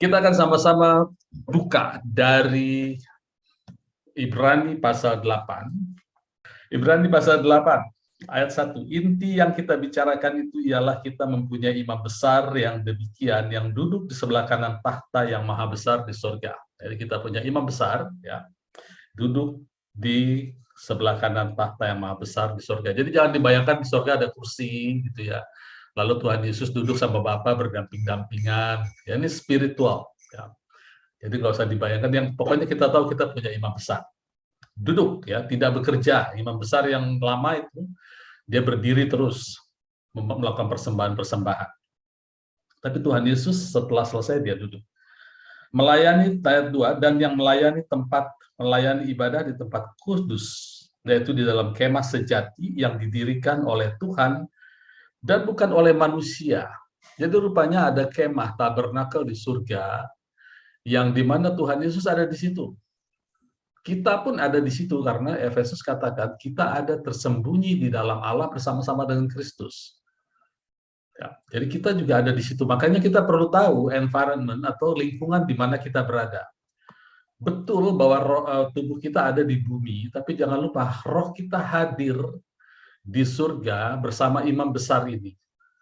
Kita akan sama-sama buka dari Ibrani pasal 8. Ibrani pasal 8, ayat 1. Inti yang kita bicarakan itu ialah kita mempunyai imam besar yang demikian, yang duduk di sebelah kanan tahta yang maha besar di surga. Jadi kita punya imam besar, ya, duduk di sebelah kanan tahta yang maha besar di surga. Jadi jangan dibayangkan di surga ada kursi, gitu ya. Lalu Tuhan Yesus duduk sama Bapa berdamping-dampingan. Ya, ini spiritual. Ya. Jadi nggak usah dibayangkan. Yang pokoknya kita tahu kita punya imam besar. Duduk, ya, tidak bekerja. Imam besar yang lama itu dia berdiri terus melakukan persembahan-persembahan. Tapi Tuhan Yesus setelah selesai dia duduk. Melayani ayat 2, dan yang melayani ibadah di tempat kudus, yaitu di dalam kemah sejati yang didirikan oleh Tuhan dan bukan oleh manusia. Jadi rupanya ada kemah tabernakel di surga yang dimana Tuhan Yesus ada di situ. Kita pun ada di situ karena Efesus katakan kita ada tersembunyi di dalam Allah bersama-sama dengan Kristus. Ya, jadi kita juga ada di situ. Makanya kita perlu tahu environment atau lingkungan di mana kita berada. Betul bahwa tubuh kita ada di bumi, tapi jangan lupa roh kita hadir di surga bersama imam besar ini.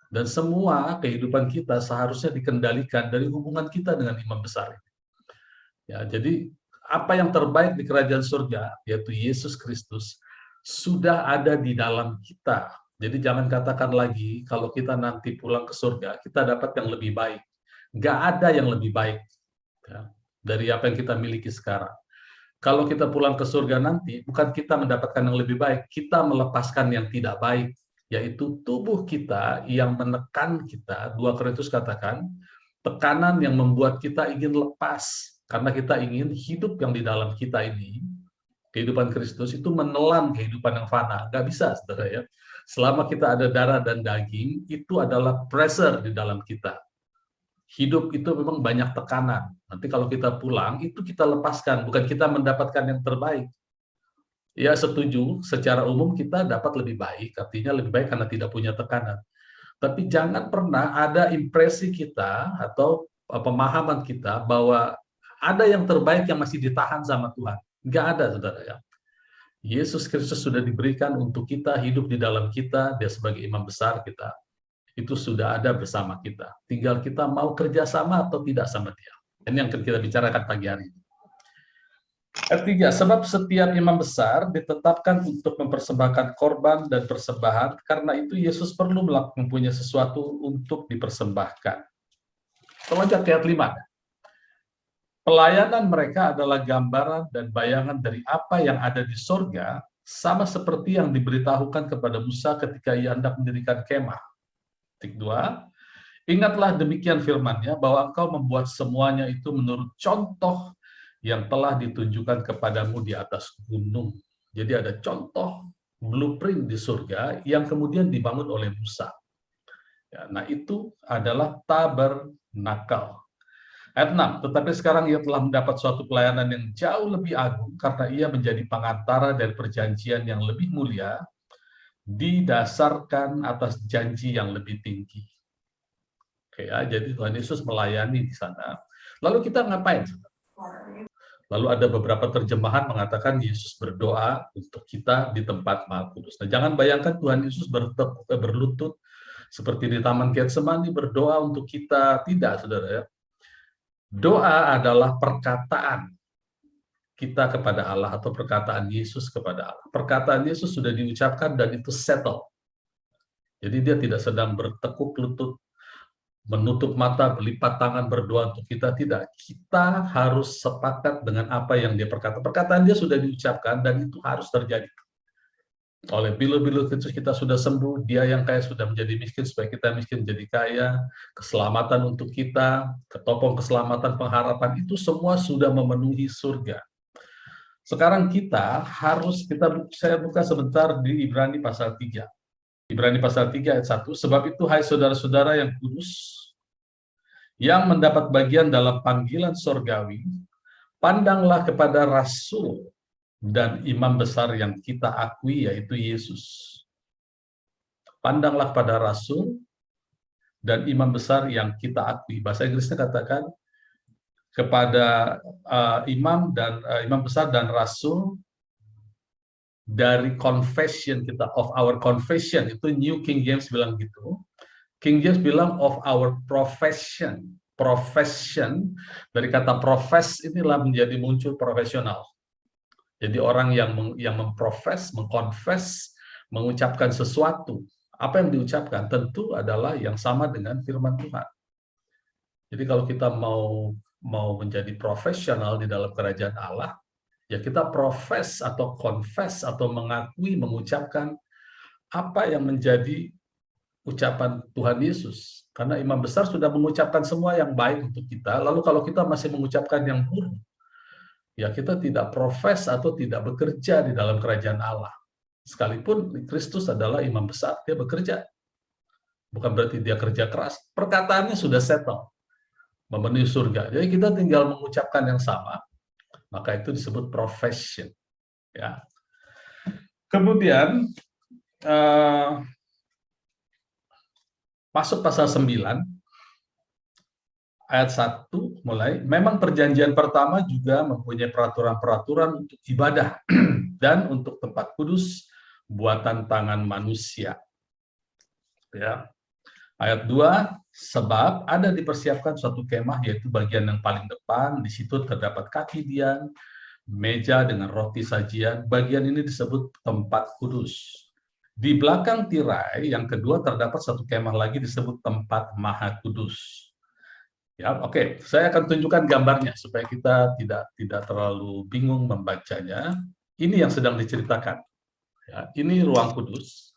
Dan semua kehidupan kita seharusnya dikendalikan dari hubungan kita dengan imam besar ini. Ya, jadi apa yang terbaik di kerajaan surga, yaitu Yesus Kristus, sudah ada di dalam kita. Jadi jangan katakan lagi kalau kita nanti pulang ke surga, kita dapat yang lebih baik. Nggak ada yang lebih baik, ya, dari apa yang kita miliki sekarang. Kalau kita pulang ke surga nanti, bukan kita mendapatkan yang lebih baik, kita melepaskan yang tidak baik, yaitu tubuh kita yang menekan kita. 2 Korintus katakan, tekanan yang membuat kita ingin lepas, karena kita ingin hidup yang di dalam kita ini, kehidupan Kristus itu menelan kehidupan yang fana. Nggak bisa, saudara ya. Selama kita ada darah dan daging, itu adalah pressure di dalam kita. Hidup itu memang banyak tekanan. Nanti kalau kita pulang, itu kita lepaskan, bukan kita mendapatkan yang terbaik. Ya setuju, secara umum kita dapat lebih baik, artinya lebih baik karena tidak punya tekanan. Tapi jangan pernah ada impresi kita atau pemahaman kita bahwa ada yang terbaik yang masih ditahan sama Tuhan. Nggak ada, saudara ya. Yesus Kristus sudah diberikan untuk kita, hidup di dalam kita, dia sebagai imam besar kita. Itu sudah ada bersama kita. Tinggal kita mau kerjasama atau tidak sama dia. Ini yang kita bicarakan pagi hari ini. Ayat 3, sebab setiap imam besar ditetapkan untuk mempersembahkan korban dan persembahan, karena itu Yesus perlu mempunyai sesuatu untuk dipersembahkan. Loncat ke ayat 5. Pelayanan mereka adalah gambaran dan bayangan dari apa yang ada di sorga, sama seperti yang diberitahukan kepada Musa ketika ia hendak mendirikan kemah. 2. Ingatlah demikian firman-Nya, bahwa engkau membuat semuanya itu menurut contoh yang telah ditunjukkan kepadamu di atas gunung. Jadi ada contoh blueprint di surga yang kemudian dibangun oleh Musa. Ya, nah itu adalah tabernakel. Ayat 6, tetapi sekarang ia telah mendapat suatu pelayanan yang jauh lebih agung karena ia menjadi pengantara dari perjanjian yang lebih mulia, didasarkan atas janji yang lebih tinggi. Oke ya, jadi Tuhan Yesus melayani di sana. Lalu kita ngapain? Lalu ada beberapa terjemahan mengatakan Yesus berdoa untuk kita di tempat Maha Kudus. Nah, jangan bayangkan Tuhan Yesus berlutut seperti di Taman Getsemani berdoa untuk kita. Tidak, saudara ya. Doa adalah perkataan kita kepada Allah atau perkataan Yesus kepada Allah. Perkataan Yesus sudah diucapkan dan itu settle. Jadi dia tidak sedang bertekuk lutut, menutup mata, berlipat tangan berdoa untuk kita. Tidak. Kita harus sepakat dengan apa yang dia perkata. Perkataan dia sudah diucapkan dan itu harus terjadi. Oleh bilu-bilu Kristus kita sudah sembuh, dia yang kaya sudah menjadi miskin supaya kita miskin menjadi kaya, keselamatan untuk kita, ketopong keselamatan pengharapan, itu semua sudah memenuhi surga. Sekarang saya buka sebentar di Ibrani pasal 3. Ibrani pasal 3 ayat 1, sebab itu hai saudara-saudara yang kudus, yang mendapat bagian dalam panggilan surgawi, pandanglah kepada Rasul dan imam besar yang kita akui, yaitu Yesus. Pandanglah pada Rasul dan imam besar yang kita akui. Bahasa Inggrisnya katakan, kepada imam besar dan rasul dari confession kita, of our confession. Itu New King James bilang gitu. King James bilang of our profession. Profession dari kata profess inilah menjadi muncul profesional. Jadi orang yang memprofes, mengkonfes, mengucapkan sesuatu. Apa yang diucapkan tentu adalah yang sama dengan firman Tuhan. Jadi kalau kita mau menjadi profesional di dalam kerajaan Allah, ya kita profes atau confess atau mengakui, mengucapkan apa yang menjadi ucapan Tuhan Yesus. Karena imam besar sudah mengucapkan semua yang baik untuk kita, lalu kalau kita masih mengucapkan yang buruk, ya kita tidak profes atau tidak bekerja di dalam kerajaan Allah. Sekalipun Kristus adalah imam besar, dia bekerja. Bukan berarti dia kerja keras. Perkataannya sudah settle, memenuhi surga. Jadi kita tinggal mengucapkan yang sama, maka itu disebut profession. Ya. Kemudian masuk pasal 9 ayat 1 mulai, memang perjanjian pertama juga mempunyai peraturan-peraturan untuk ibadah dan untuk tempat kudus buatan tangan manusia. Ya. Ayat 2, sebab ada dipersiapkan suatu kemah, yaitu bagian yang paling depan, di situ terdapat kaki dian, meja dengan roti sajian, bagian ini disebut tempat kudus. Di belakang tirai yang kedua terdapat satu kemah lagi disebut tempat maha kudus. Ya, oke, saya akan tunjukkan gambarnya supaya kita tidak terlalu bingung membacanya. Ini yang sedang diceritakan. Ya, ini ruang kudus.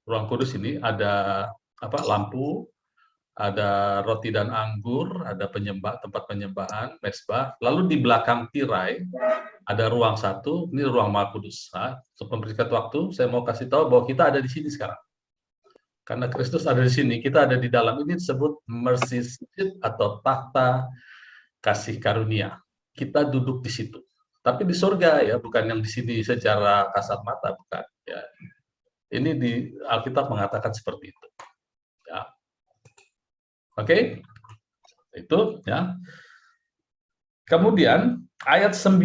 Ruang kudus ini ada lampu, ada roti dan anggur, ada tempat penyembahan, mezbah. Lalu di belakang tirai ada ruang satu, ini ruang maha kudus. Nah, untuk mempersingkat waktu, saya mau kasih tahu bahwa kita ada di sini sekarang. Karena Kristus ada di sini, kita ada di dalam. Ini disebut mercy seat atau tahta kasih karunia. Kita duduk di situ. Tapi di surga ya, bukan yang di sini secara kasat mata, bukan. Ya. Ini di Alkitab mengatakan seperti itu. Ya. Oke, itu ya. Kemudian ayat 9.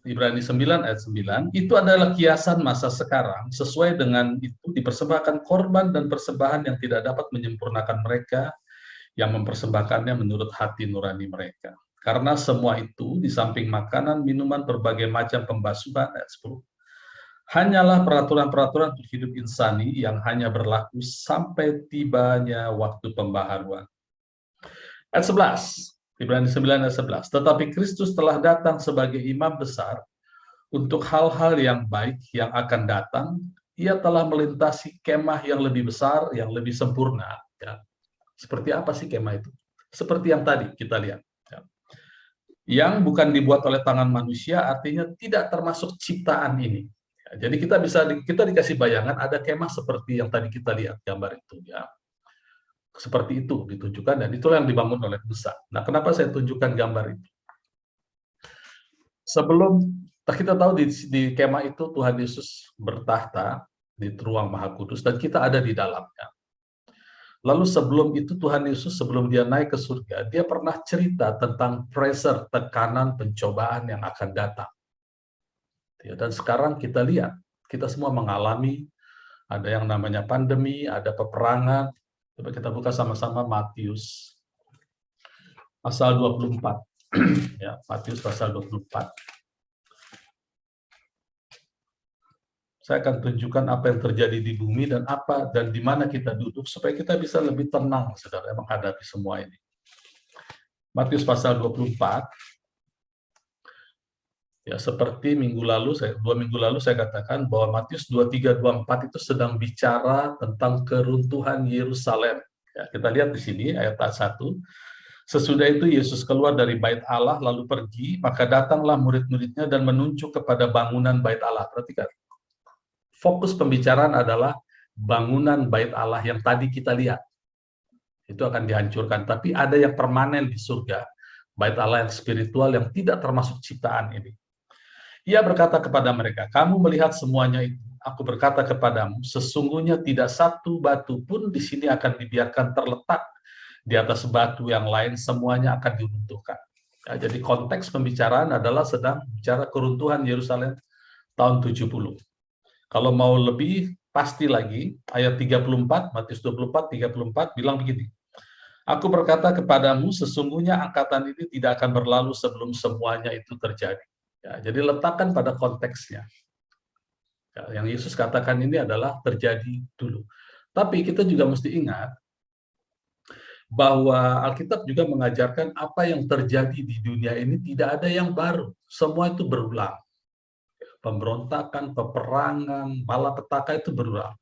Ibrani 9 ayat 9, itu adalah kiasan masa sekarang, sesuai dengan itu dipersembahkan korban dan persembahan yang tidak dapat menyempurnakan mereka, yang mempersembahkannya menurut hati nurani mereka. Karena semua itu, di samping makanan, minuman, berbagai macam pembasuhan, ayat 10, hanyalah peraturan-peraturan untuk hidup insani yang hanya berlaku sampai tibanya waktu pembaharuan. Ayat 11, Ibrani 9 ayat 11. Tetapi Kristus telah datang sebagai imam besar untuk hal-hal yang baik yang akan datang. Ia telah melintasi kemah yang lebih besar, yang lebih sempurna. Ya. Seperti apa sih kemah itu? Seperti yang tadi kita lihat. Ya. Yang bukan dibuat oleh tangan manusia, artinya tidak termasuk ciptaan ini. Ya, jadi kita dikasih bayangan ada kemah seperti yang tadi kita lihat gambar itu. Ya. Seperti itu ditunjukkan, dan itulah yang dibangun oleh Musa. Nah, kenapa saya tunjukkan gambar itu? Sebelum kita tahu di kemah itu Tuhan Yesus bertahta di ruang maha kudus dan kita ada di dalamnya. Lalu sebelum itu Tuhan Yesus sebelum dia naik ke surga, dia pernah cerita tentang pressure, tekanan, pencobaan yang akan datang. Dan sekarang kita lihat, kita semua mengalami ada yang namanya pandemi, ada peperangan. Coba kita buka sama-sama Matius pasal 24. Ya, Matius pasal 24. Saya akan tunjukkan apa yang terjadi di bumi dan di mana kita duduk supaya kita bisa lebih tenang, saudara, menghadapi semua ini. Matius pasal 24. Ya, seperti dua minggu lalu saya katakan bahwa Matius 23, 24 itu sedang bicara tentang keruntuhan Yerusalem. Ya, kita lihat di sini ayat 1. Sesudah itu Yesus keluar dari bait Allah lalu pergi, maka datanglah murid-muridnya dan menunjuk kepada bangunan bait Allah. Perhatikan. Fokus pembicaraan adalah bangunan bait Allah yang tadi kita lihat. Itu akan dihancurkan, tapi ada yang permanen di surga. Bait Allah yang spiritual yang tidak termasuk ciptaan ini. Ia berkata kepada mereka, kamu melihat semuanya itu. Aku berkata kepadamu, sesungguhnya tidak satu batu pun di sini akan dibiarkan terletak di atas batu yang lain, semuanya akan diruntuhkan. Ya, jadi konteks pembicaraan adalah sedang bicara keruntuhan Yerusalem tahun 70. Kalau mau lebih pasti lagi, ayat 34, Matius 24, 34 bilang begini. Aku berkata kepadamu, sesungguhnya angkatan ini tidak akan berlalu sebelum semuanya itu terjadi. Ya, jadi letakkan pada konteksnya. Ya, yang Yesus katakan ini adalah terjadi dulu. Tapi kita juga mesti ingat bahwa Alkitab juga mengajarkan apa yang terjadi di dunia ini tidak ada yang baru. Semua itu berulang. Pemberontakan, peperangan, malapetaka itu berulang.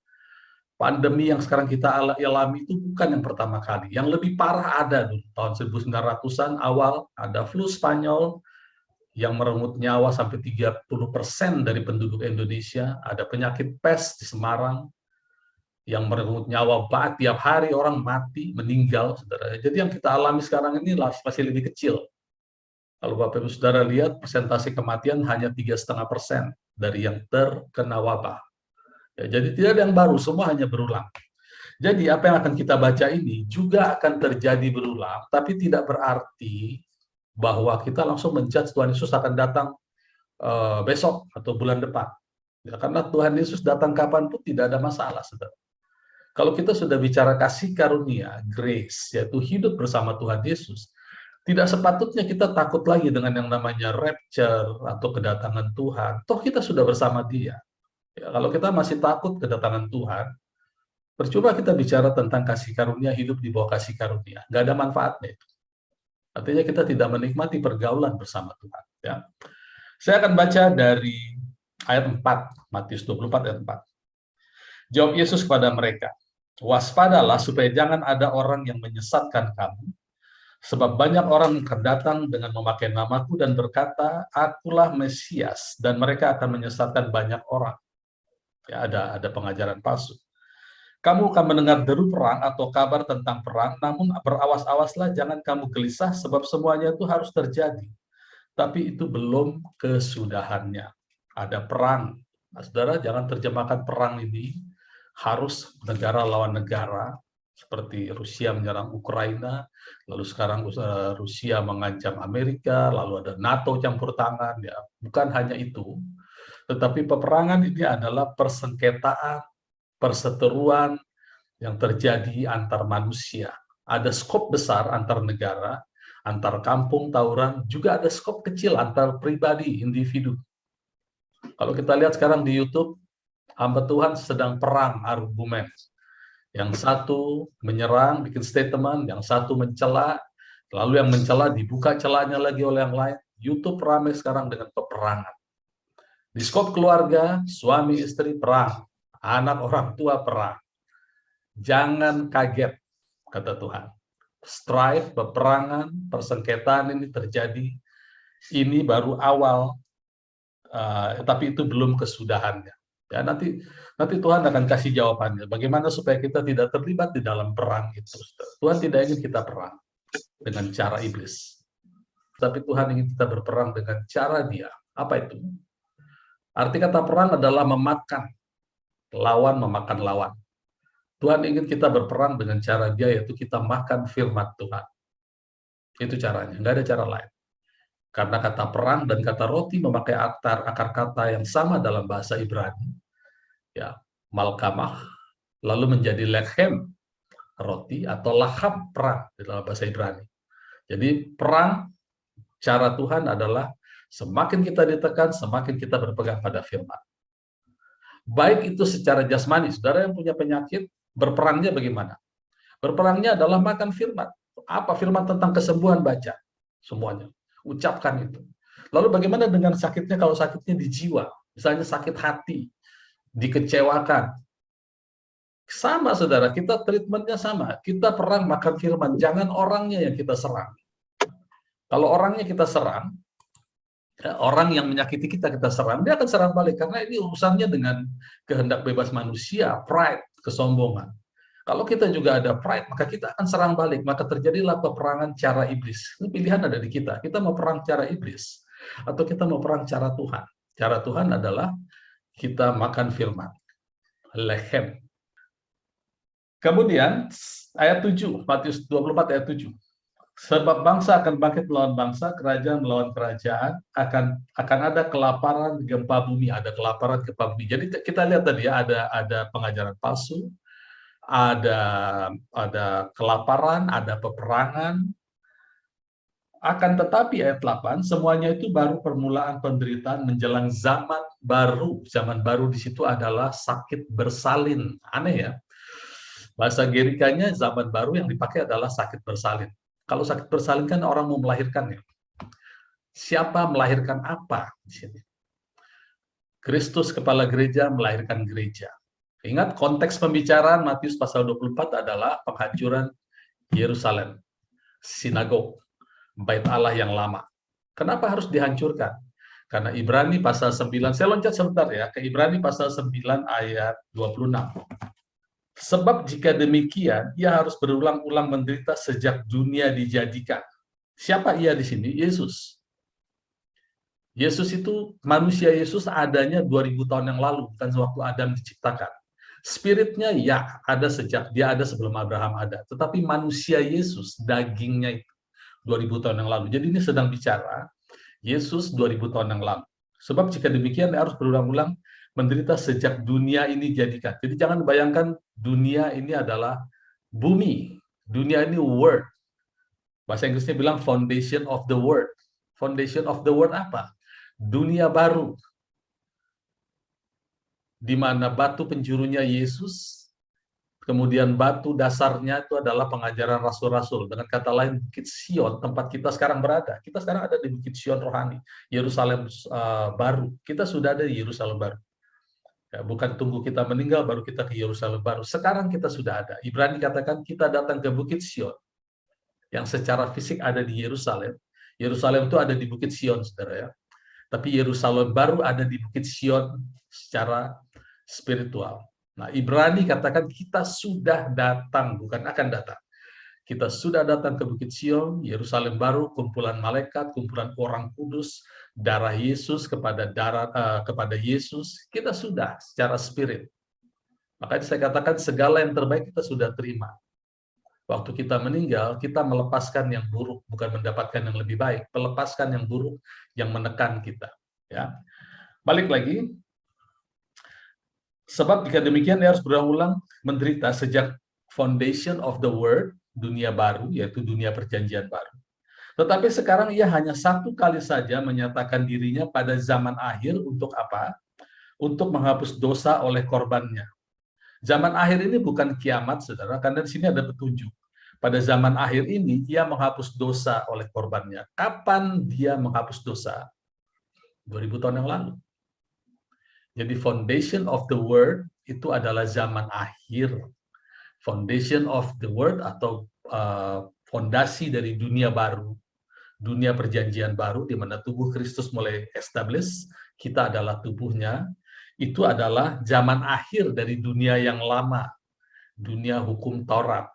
Pandemi yang sekarang kita alami itu bukan yang pertama kali. Yang lebih parah ada dulu, tahun 1900-an awal, ada flu Spanyol yang merenggut nyawa sampai 30% dari penduduk Indonesia. Ada penyakit pes di Semarang yang merenggut nyawa tiap hari orang mati, meninggal. Saudara. Jadi yang kita alami sekarang ini masih lebih kecil. Kalau Bapak Ibu Saudara lihat, persentase kematian hanya 3,5% dari yang terkena wabah. Ya, jadi tidak ada yang baru, semua hanya berulang. Jadi apa yang akan kita baca ini juga akan terjadi berulang, tapi tidak berarti bahwa kita langsung menjudge Tuhan Yesus akan datang besok atau bulan depan. Ya, karena Tuhan Yesus datang kapanpun tidak ada masalah, saudara. Kalau kita sudah bicara kasih karunia, grace, yaitu hidup bersama Tuhan Yesus, tidak sepatutnya kita takut lagi dengan yang namanya rapture atau kedatangan Tuhan. Toh kita sudah bersama Dia. Ya, kalau kita masih takut kedatangan Tuhan, percuma kita bicara tentang kasih karunia, hidup di bawah kasih karunia. Nggak ada manfaatnya itu. Artinya kita tidak menikmati pergaulan bersama Tuhan. Ya. Saya akan baca dari ayat 4, Matius 24 ayat 4. Jawab Yesus kepada mereka, waspadalah supaya jangan ada orang yang menyesatkan kamu, sebab banyak orang akan datang dengan memakai namaku dan berkata, akulah Mesias, dan mereka akan menyesatkan banyak orang. Ya, ada pengajaran palsu. Kamu akan mendengar deru perang atau kabar tentang perang, namun berawas-awaslah, jangan kamu gelisah, sebab semuanya itu harus terjadi. Tapi itu belum kesudahannya. Ada perang. Nah, saudara, jangan terjemahkan perang ini harus negara lawan negara, seperti Rusia menyerang Ukraina, lalu sekarang Rusia mengancam Amerika, lalu ada NATO campur tangan. Ya, bukan hanya itu. Tetapi peperangan ini adalah persengketaan, perseteruan yang terjadi antar manusia. Ada skop besar antar negara, antar kampung, tawuran, juga ada skop kecil antar pribadi, individu. Kalau kita lihat sekarang di YouTube, hamba Tuhan sedang perang argumen. Yang satu menyerang, bikin statement, yang satu mencela, lalu yang mencela dibuka celahnya lagi oleh yang lain. YouTube ramai sekarang dengan peperangan. Di skop keluarga, suami istri perang, anak orang tua perang. Jangan kaget, kata Tuhan. Strife, peperangan, persengketaan ini terjadi. Ini baru awal, tapi itu belum kesudahannya. Ya, nanti Tuhan akan kasih jawabannya. Bagaimana supaya kita tidak terlibat di dalam perang itu. Tuhan tidak ingin kita perang dengan cara iblis. Tapi Tuhan ingin kita berperang dengan cara Dia. Apa itu? Arti kata perang adalah memakan lawan. Tuhan ingin kita berperang dengan cara Dia, yaitu kita makan firman Tuhan. Itu caranya, nggak ada cara lain. Karena kata perang dan kata roti memakai akar kata yang sama dalam bahasa Ibrani. Ya, malkamah, lalu menjadi lechem, roti, atau laham, perang di dalam bahasa Ibrani. Jadi perang, cara Tuhan adalah semakin kita ditekan, semakin kita berpegang pada firman. Baik itu secara jasmani, saudara yang punya penyakit, berperangnya bagaimana? Berperangnya adalah makan firman. Apa firman tentang kesembuhan? Baca semuanya, ucapkan itu. Lalu bagaimana dengan sakitnya kalau sakitnya di jiwa? Misalnya sakit hati, dikecewakan. Sama saudara, kita treatmentnya sama. Kita perang makan firman, jangan orangnya yang kita serang. Kalau orangnya kita serang, orang yang menyakiti kita serang, dia akan serang balik. Karena ini urusannya dengan kehendak bebas manusia, pride, kesombongan. Kalau kita juga ada pride, maka kita akan serang balik. Maka terjadilah peperangan cara iblis. Ini pilihan ada di kita. Kita mau perang cara iblis, atau kita mau perang cara Tuhan. Cara Tuhan adalah kita makan firman, lechem. Kemudian ayat 7, Matius 24 ayat 7. Sebab bangsa akan bangkit melawan bangsa, kerajaan melawan kerajaan, akan ada kelaparan, gempa bumi, ada kelaparan, gempa bumi. Jadi kita lihat tadi ya, ada pengajaran palsu, ada kelaparan, ada peperangan. Akan tetapi ayat 8, semuanya itu baru permulaan penderitaan menjelang zaman baru. Zaman baru di situ adalah sakit bersalin. Aneh ya. Bahasa Gerikanya zaman baru yang dipakai adalah sakit bersalin. Kalau sakit bersalin kan orang mau melahirkan ya. Siapa melahirkan apa di sini? Kristus kepala gereja melahirkan gereja. Ingat konteks pembicaraan Matius pasal 24 adalah penghancuran Yerusalem, sinagog, bait Allah yang lama. Kenapa harus dihancurkan? Karena Ibrani pasal 9, saya loncat sebentar ya, ke Ibrani pasal 9 ayat 26. Sebab jika demikian, ia harus berulang-ulang menderita sejak dunia dijadikan. Siapa ia di sini? Yesus. Yesus itu, manusia Yesus adanya 2000 tahun yang lalu, bukan sewaktu Adam diciptakan. Spiritnya ya ada sejak, dia ada sebelum Abraham ada. Tetapi manusia Yesus, dagingnya itu 2000 tahun yang lalu. Jadi ini sedang bicara Yesus 2000 tahun yang lalu. Sebab jika demikian dia harus berulang-ulang menderita sejak dunia ini jadikan. Jadi jangan bayangkan dunia ini adalah bumi. Dunia ini world. Bahasa Inggrisnya bilang foundation of the world. Foundation of the world apa? Dunia baru. Di mana batu penjurunya Yesus, kemudian batu dasarnya itu adalah pengajaran rasul-rasul. Dengan kata lain, Bukit Sion, tempat kita sekarang berada. Kita sekarang ada di Bukit Sion rohani, Yerusalem baru. Kita sudah ada di Yerusalem baru. Ya, bukan tunggu kita meninggal baru kita ke Yerusalem baru. Sekarang kita sudah ada. Ibrani katakan kita datang ke Bukit Sion, yang secara fisik ada di Yerusalem. Yerusalem itu ada di Bukit Sion, saudara ya. Tapi Yerusalem baru ada di Bukit Sion secara spiritual. Nah, Ibrani katakan kita sudah datang, bukan akan datang. Kita sudah datang ke Bukit Sion, Yerusalem baru, kumpulan malaikat, kumpulan orang kudus, darah Yesus kepada Yesus. Kita sudah secara spirit. Makanya saya katakan segala yang terbaik kita sudah terima. Waktu kita meninggal, kita melepaskan yang buruk, bukan mendapatkan yang lebih baik. Melepaskan yang buruk yang menekan kita. Ya. Balik lagi. Sebab jika demikian, dia harus berulang-ulang menderita sejak foundation of the world, dunia baru, yaitu dunia perjanjian baru. Tetapi sekarang ia hanya satu kali saja menyatakan dirinya pada zaman akhir untuk apa? Untuk menghapus dosa oleh korbannya. Zaman akhir ini bukan kiamat, saudara, karena di sini ada petunjuk. Pada zaman akhir ini, ia menghapus dosa oleh korbannya. Kapan dia menghapus dosa? 2000 tahun yang lalu. Jadi foundation of the world itu adalah zaman akhir. Foundation of the world atau fondasi dari dunia baru. Dunia perjanjian baru, di mana tubuh Kristus mulai establish, kita adalah tubuhnya. Itu adalah zaman akhir dari dunia yang lama. Dunia hukum Taurat.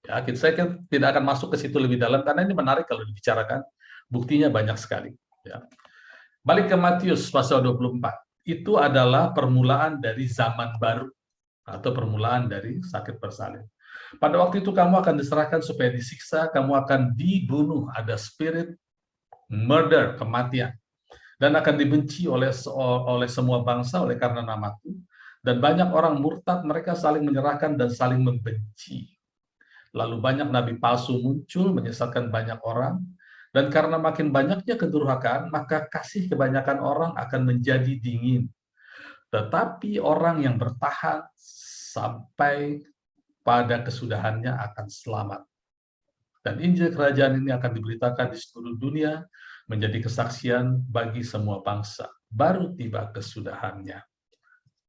Ya, saya tidak akan masuk ke situ lebih dalam karena ini menarik kalau dibicarakan. Buktinya banyak sekali. Ya. Balik ke Matius pasal 24. Itu adalah permulaan dari zaman baru atau permulaan dari sakit bersalin. Pada waktu itu kamu akan diserahkan supaya disiksa, kamu akan dibunuh, ada spirit murder, kematian, dan akan dibenci oleh semua bangsa oleh karena namaku. Dan banyak orang murtad, mereka saling menyerahkan dan saling membenci. Lalu banyak nabi palsu muncul, menyesatkan banyak orang. Dan karena makin banyaknya kedurhakaan, maka kasih kebanyakan orang akan menjadi dingin. Tetapi orang yang bertahan sampai pada kesudahannya akan selamat. Dan Injil Kerajaan ini akan diberitakan di seluruh dunia, menjadi kesaksian bagi semua bangsa. Baru tiba kesudahannya.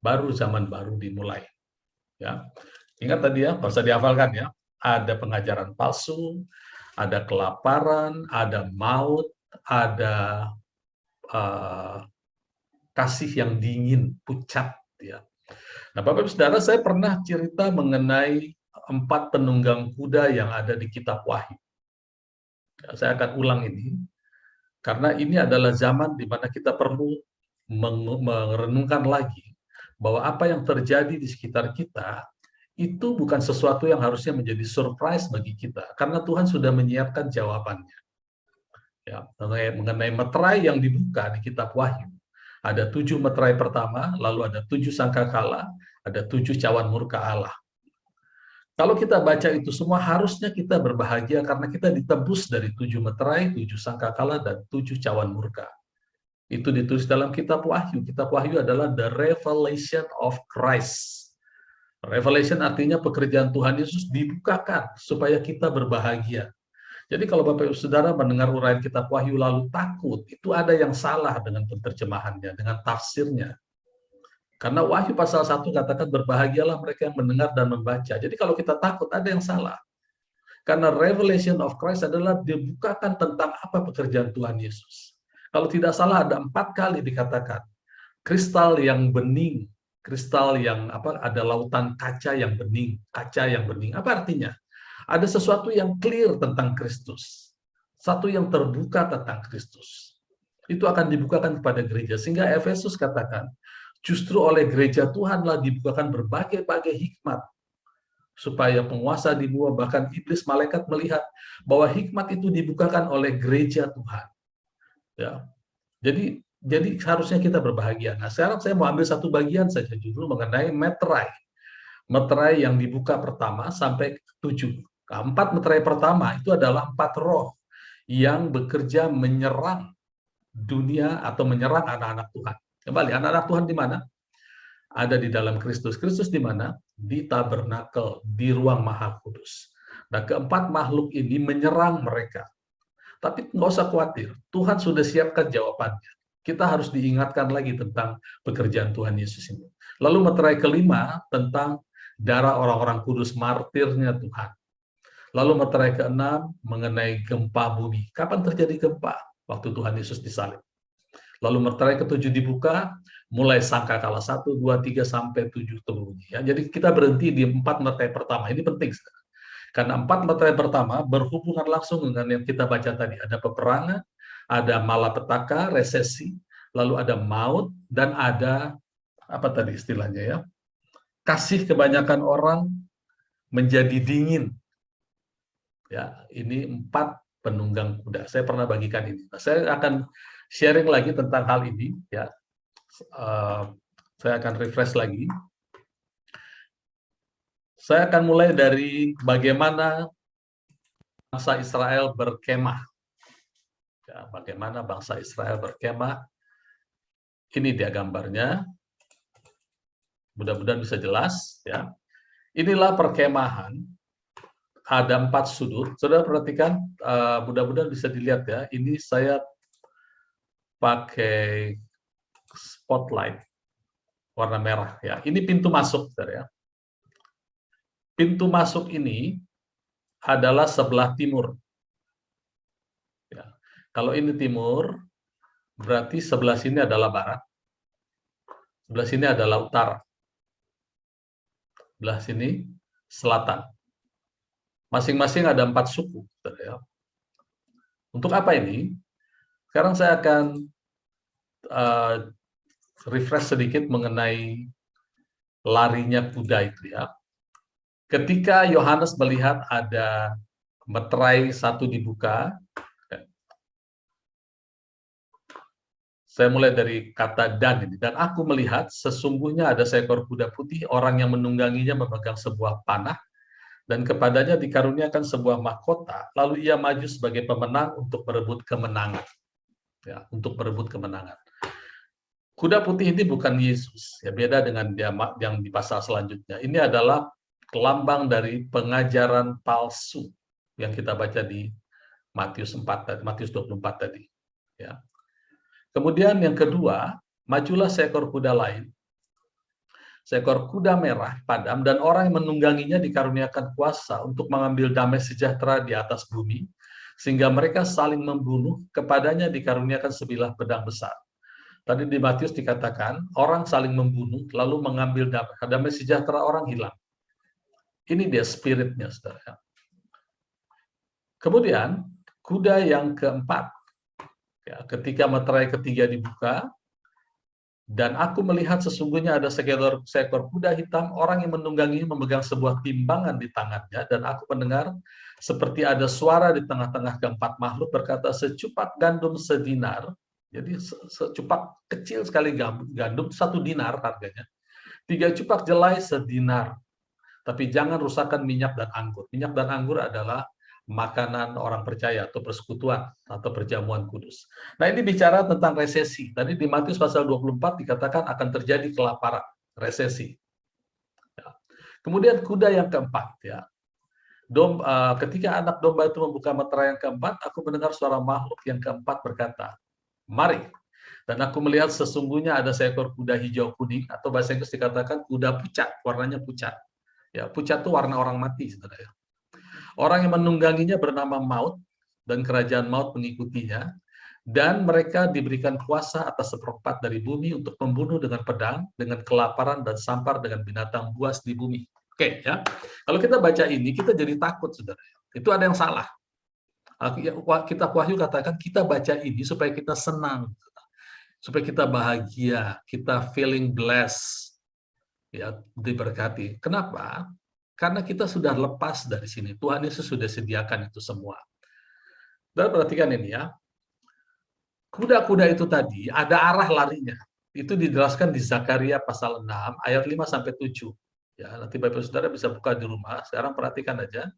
Baru zaman baru dimulai. Ya. Ingat tadi ya, bisa dihafalkan ya. Ada pengajaran palsu, ada kelaparan, ada maut, ada kasih yang dingin, pucat. Ya. Nah, Bapak Ibu Saudara, saya pernah cerita mengenai 4 penunggang kuda yang ada di kitab Wahyu. Ya, saya akan ulang ini, karena ini adalah zaman di mana kita perlu merenungkan lagi bahwa apa yang terjadi di sekitar kita itu bukan sesuatu yang harusnya menjadi surprise bagi kita, karena Tuhan sudah menyiapkan jawabannya. Ya, mengenai meterai yang dibuka di kitab Wahyu, ada 7 meterai pertama, lalu ada 7 sangkakala, ada 7 cawan murka Allah. Kalau kita baca itu semua, harusnya kita berbahagia karena kita ditebus dari 7 meterai, 7 sangkakala, dan 7 cawan murka. Itu ditulis dalam kitab Wahyu. Kitab Wahyu adalah the revelation of Christ. Revelation artinya pekerjaan Tuhan Yesus dibukakan supaya kita berbahagia. Jadi kalau Bapak Ibu Saudara mendengar uraian kitab Wahyu lalu takut, itu ada yang salah dengan penerjemahannya, dengan tafsirnya. Karena Wahyu pasal 1 katakan berbahagialah mereka yang mendengar dan membaca. Jadi kalau kita takut, ada yang salah. Karena revelation of Christ adalah dibukakan tentang apa pekerjaan Tuhan Yesus. Kalau tidak salah ada 4 kali dikatakan kristal yang bening, kristal yang ada lautan kaca yang bening, kaca yang bening. Apa artinya? Ada sesuatu yang clear tentang Kristus, satu yang terbuka tentang Kristus. Itu akan dibukakan kepada gereja, sehingga Efesus katakan justru oleh gereja Tuhanlah dibukakan berbagai-bagai hikmat, supaya penguasa di bawah bahkan iblis malaikat melihat bahwa hikmat itu dibukakan oleh gereja Tuhan. Ya, jadi harusnya kita berbahagia. Nah, sekarang saya mau ambil satu bagian saja judul mengenai meterai. Meterai yang dibuka pertama sampai ke-7. Keempat meterai pertama itu adalah 4 roh yang bekerja menyerang dunia atau menyerang anak-anak Tuhan. Kembali, anak-anak Tuhan di mana? Ada di dalam Kristus. Kristus di mana? Di tabernakel, di ruang Maha Kudus. Nah, keempat makhluk ini menyerang mereka. Tapi nggak usah khawatir, Tuhan sudah siapkan jawabannya. Kita harus diingatkan lagi tentang pekerjaan Tuhan Yesus ini. Lalu meterai kelima tentang darah orang-orang kudus martirnya Tuhan. Lalu meterai keenam mengenai gempa bumi. Kapan terjadi gempa? Waktu Tuhan Yesus disalib. Lalu meterai ketujuh dibuka, mulai sangkakala 1, 2, 3, sampai 7 terbunyi. Ya, jadi kita berhenti di 4 meterai pertama. Ini penting. Karena 4 meterai pertama berhubungan langsung dengan yang kita baca tadi. Ada peperangan, ada malapetaka, resesi, lalu ada maut, dan ada, apa tadi istilahnya ya, kasih kebanyakan orang menjadi dingin. Ya, ini 4 penunggang kuda. Saya pernah bagikan ini. Nah, saya akan sharing lagi tentang hal ini. Ya, saya akan refresh lagi. Saya akan mulai dari bagaimana bangsa Israel berkemah. Ya, bagaimana bangsa Israel berkemah. Ini dia gambarnya. Mudah-mudahan bisa jelas. Ya. Inilah perkemahan. Ada 4 sudut. Saudara perhatikan, mudah-mudahan bisa dilihat ya. Ini saya pakai spotlight warna merah. Ya. Ini pintu masuk, saudara ya. Pintu masuk ini adalah sebelah timur. Ya. Kalau ini timur, berarti sebelah sini adalah barat. Sebelah sini adalah utara. Sebelah sini selatan. Masing-masing ada 4 suku. Ya. Untuk apa ini? Sekarang saya akan refresh sedikit mengenai larinya kuda itu ya. Ketika Yohanes melihat ada meterai 1 dibuka, saya mulai dari kata dan ini. Dan aku melihat sesungguhnya ada seekor kuda putih, orang yang menungganginya memegang sebuah panah, dan kepadanya dikaruniakan sebuah mahkota, lalu ia maju sebagai pemenang untuk merebut kemenangan. Ya, untuk merebut kemenangan. Kuda putih ini bukan Yesus, ya beda dengan dia yang di pasal selanjutnya. Ini adalah lambang dari pengajaran palsu yang kita baca di Matius 4, Matius 24 tadi. Ya. Kemudian yang kedua, majulah seekor kuda lain, seekor kuda merah padam, dan orang yang menungganginya dikaruniakan kuasa untuk mengambil damai sejahtera di atas bumi, sehingga mereka saling membunuh. Kepadanya dikaruniakan sebilah pedang besar. Tadi di Matius dikatakan, orang saling membunuh, lalu mengambil damai sejahtera, orang hilang. Ini dia spiritnya, saudara. Kemudian, kuda yang keempat. Ya, ketika meterai ketiga dibuka, Dan aku melihat sesungguhnya ada seekor kuda hitam, orang yang menungganginya memegang sebuah timbangan di tangannya, dan aku mendengar seperti ada suara di tengah-tengah keempat makhluk berkata, secupak gandum sedinar, jadi secupak kecil sekali gandum, 1 dinar harganya, 3 cupak jelai sedinar, tapi jangan rusakkan minyak dan anggur. Minyak dan anggur adalah makanan orang percaya atau persekutuan atau perjamuan kudus. Nah, ini bicara tentang resesi. Tadi di Matius pasal 24 dikatakan akan terjadi kelaparan, resesi. Ya. Kemudian kuda yang keempat, ya. Ketika anak domba itu membuka meterai yang keempat, aku mendengar suara makhluk yang keempat berkata, "Mari." Dan aku melihat sesungguhnya ada seekor kuda hijau kuning, atau bahasa Inggris dikatakan kuda pucat, warnanya pucat. Ya, pucat itu warna orang mati, saudara. Orang yang menungganginya bernama Maut, dan kerajaan Maut mengikutinya, dan mereka diberikan kuasa atas seperempat dari bumi untuk membunuh dengan pedang, dengan kelaparan, dan sampar dengan binatang buas di bumi. Oke, ya. Kalau kita baca ini, kita jadi takut, saudara. Itu ada yang salah. Kitab Wahyu katakan kita baca ini supaya kita senang, supaya kita bahagia, kita feeling blessed, ya, diberkati. Kenapa? Karena kita sudah lepas dari sini. Tuhan Yesus sudah sediakan itu semua. Dan perhatikan ini, ya. Kuda-kuda itu tadi ada arah larinya. Itu dijelaskan di Zakaria pasal 6 ayat 5 sampai 7. Ya, nanti Bapak Saudara bisa buka di rumah. Sekarang perhatikan aja.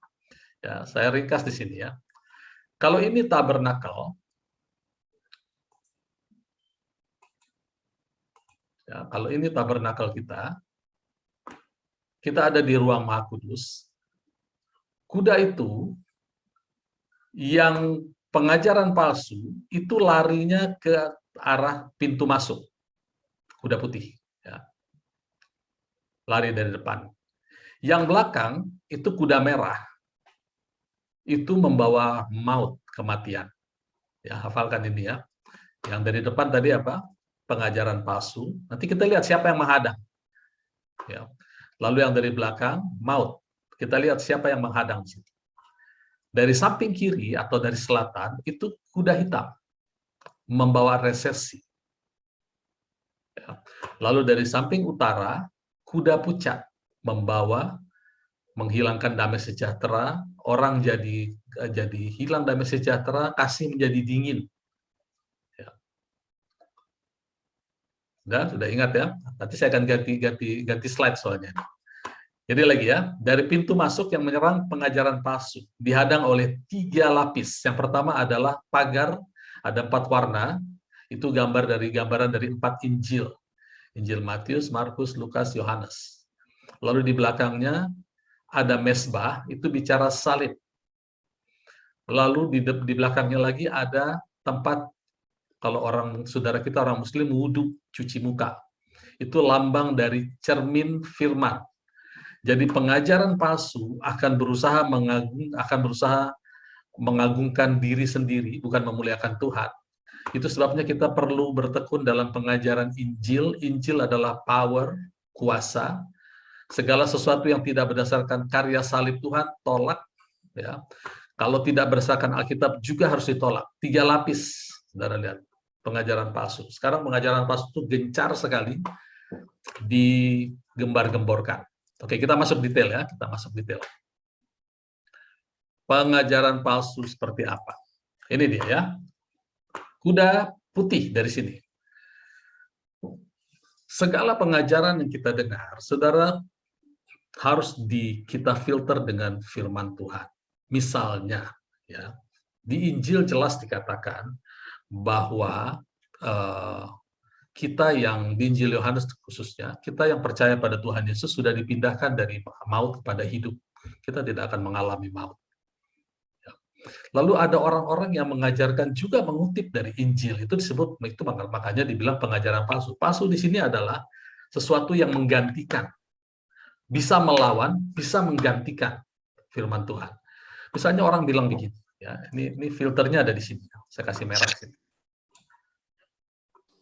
Ya, saya ringkas di sini, ya. Kalau ini tabernakel, ya, kalau ini tabernakel kita ada di ruang Maha Kudus. Kuda itu yang pengajaran palsu itu larinya ke arah pintu masuk, kuda putih, ya. Lari dari depan. Yang belakang itu kuda merah, itu membawa maut, kematian. Ya, hafalkan ini, ya. Yang dari depan tadi apa? Pengajaran palsu. Nanti kita lihat siapa yang menghadang. Ya. Lalu yang dari belakang maut. Kita lihat siapa yang menghadang di situ. Dari samping kiri atau dari selatan itu kuda hitam membawa resesi. Ya. Lalu dari samping utara kuda pucat membawa menghilangkan damai sejahtera, orang jadi hilang damai sejahtera, kasih menjadi dingin. Ya. Sudah ingat, ya? Nanti saya akan ganti slide soalnya. Jadi lagi, ya, dari pintu masuk yang menyerang pengajaran palsu, dihadang oleh 3 lapis. Yang pertama adalah pagar, ada 4 warna, itu gambaran dari 4 Injil. Injil Matius, Markus, Lukas, Yohanes. Lalu di belakangnya ada mesbah, itu bicara salib. Lalu di belakangnya lagi ada tempat, kalau saudara kita orang Muslim, wudhu, cuci muka. Itu lambang dari cermin firman. Jadi pengajaran palsu akan berusaha mengagungkan diri sendiri, bukan memuliakan Tuhan. Itu sebabnya kita perlu bertekun dalam pengajaran Injil. Injil adalah power, kuasa. Segala sesuatu yang tidak berdasarkan karya salib Tuhan, tolak. Ya. Kalau tidak berdasarkan Alkitab juga harus ditolak. 3 lapis, saudara lihat, pengajaran palsu. Sekarang pengajaran palsu itu gencar sekali digembar-gemborkan. Oke, kita masuk detail, ya. Kita masuk detail. Pengajaran palsu seperti apa? Ini dia, ya. Kuda putih dari sini. Segala pengajaran yang kita dengar, saudara, harus kita filter dengan firman Tuhan. Misalnya, ya, di Injil jelas dikatakan bahwa kita yang di Injil Yohanes khususnya, kita yang percaya pada Tuhan Yesus sudah dipindahkan dari maut kepada hidup. Kita tidak akan mengalami maut. Lalu ada orang-orang yang mengajarkan juga mengutip dari Injil, itu disebut, itu makanya dibilang pengajaran palsu. Palsu di sini adalah sesuatu yang menggantikan, bisa melawan, bisa menggantikan firman Tuhan. Misalnya orang bilang begini, ya, ini filternya ada di sini, saya kasih merah sini.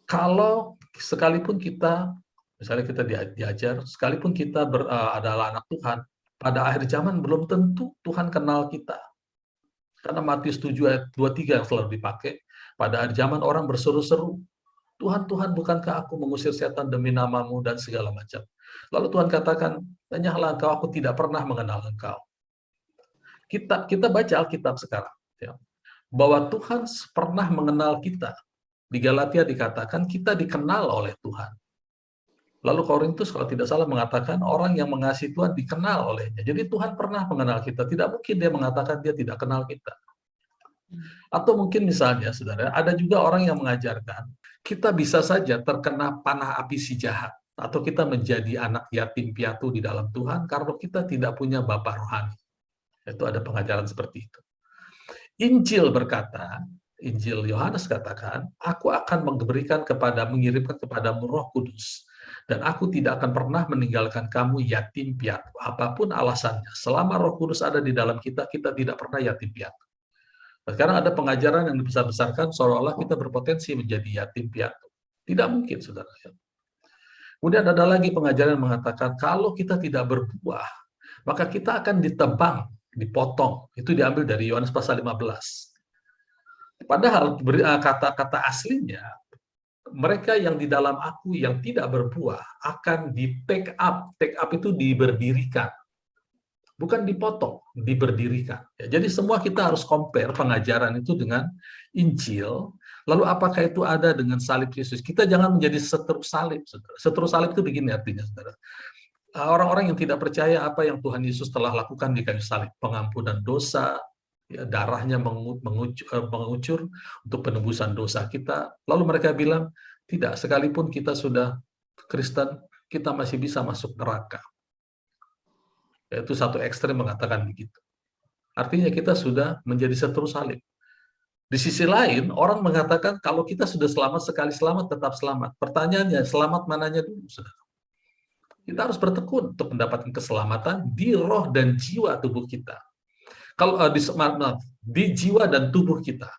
Kalau sekalipun kita, misalnya kita diajar, sekalipun kita adalah anak Tuhan, pada akhir zaman belum tentu Tuhan kenal kita. Karena Matius 7 ayat 23 yang selalu dipakai, pada akhir zaman orang berseru-seru, Tuhan, Tuhan, bukankah aku mengusir setan demi namamu dan segala macam. Lalu Tuhan katakan, tanyalah engkau, aku tidak pernah mengenal engkau. Kita baca Alkitab sekarang, ya, bahwa Tuhan pernah mengenal kita. Di Galatia dikatakan kita dikenal oleh Tuhan. Lalu Korintus kalau tidak salah mengatakan orang yang mengasihi Tuhan dikenal olehnya. Jadi Tuhan pernah mengenal kita. Tidak mungkin dia mengatakan dia tidak kenal kita. Atau mungkin misalnya, saudara, ada juga orang yang mengajarkan kita bisa saja terkena panah api si jahat. Atau kita menjadi anak yatim piatu di dalam Tuhan karena kita tidak punya bapa rohani. Itu ada pengajaran seperti itu. Injil berkata, Injil Yohanes katakan, aku akan mengirimkan kepadamu Roh Kudus. Dan aku tidak akan pernah meninggalkan kamu yatim piatu. Apapun alasannya, selama Roh Kudus ada di dalam kita, kita tidak pernah yatim piatu. Sekarang ada pengajaran yang dibesar-besarkan seolah-olah kita berpotensi menjadi yatim piatu. Tidak mungkin, saudara. Kemudian ada lagi pengajaran yang mengatakan, kalau kita tidak berbuah, maka kita akan ditebang, dipotong. Itu diambil dari Yohanes pasal 15. Padahal kata-kata aslinya, mereka yang di dalam aku yang tidak berbuah akan di-take up. Take up itu diberdirikan. Bukan dipotong, diberdirikan. Ya, jadi semua kita harus compare pengajaran itu dengan Injil. Lalu apakah itu ada dengan salib Yesus? Kita jangan menjadi seteru salib. Saudara. Seteru salib itu begini artinya, saudara. Orang-orang yang tidak percaya apa yang Tuhan Yesus telah lakukan di kayu salib. Pengampunan dosa, ya, darahnya mengucur untuk penebusan dosa kita. Lalu mereka bilang, tidak, sekalipun kita sudah Kristen, kita masih bisa masuk neraka. Yaitu satu ekstrem mengatakan begitu. Artinya kita sudah menjadi seteru salib. Di sisi lain, orang mengatakan kalau kita sudah selamat, sekali selamat, tetap selamat. Pertanyaannya, selamat mananya dulu, saudara? Kita harus bertekun untuk mendapatkan keselamatan di roh dan jiwa tubuh kita. Kalau di jiwa dan tubuh kita,